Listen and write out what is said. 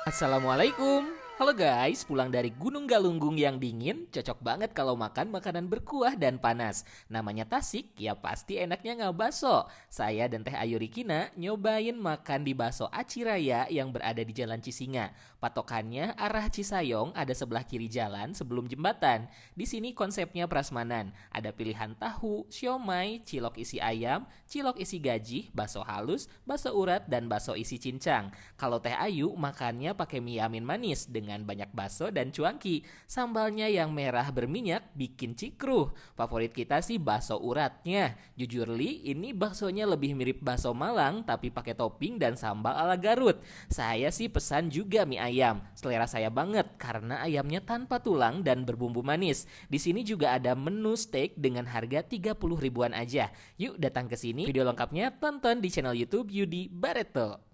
Assalamualaikum. Halo guys, pulang dari Gunung Galunggung yang dingin, cocok banget kalau makan makanan berkuah dan panas. Namanya Tasik, ya pasti enaknya ngabaso. Saya dan Teh Ayu Rikina nyobain makan di Baso Aci Raya yang berada di Jalan Cisinga. Patokannya arah Cisayong, ada sebelah kiri jalan sebelum jembatan. Di sini konsepnya prasmanan. Ada pilihan tahu, siomay, cilok isi ayam, cilok isi gaji, baso halus, baso urat, dan baso isi cincang. Kalau Teh Ayu makannya pakai mie amin manis dengan banyak baso dan cuangki. Sambalnya yang merah berminyak bikin cikruh. Favorit kita sih baso uratnya. Jujur Li, ini baksonya lebih mirip baso Malang tapi pakai topping dan sambal ala Garut. Saya sih pesan juga mie ayam. Selera saya banget karena ayamnya tanpa tulang dan berbumbu manis. Di sini juga ada menu steak dengan harga 30 ribuan aja. Yuk datang ke sini. Video lengkapnya tonton di channel YouTube Yudi Barreto.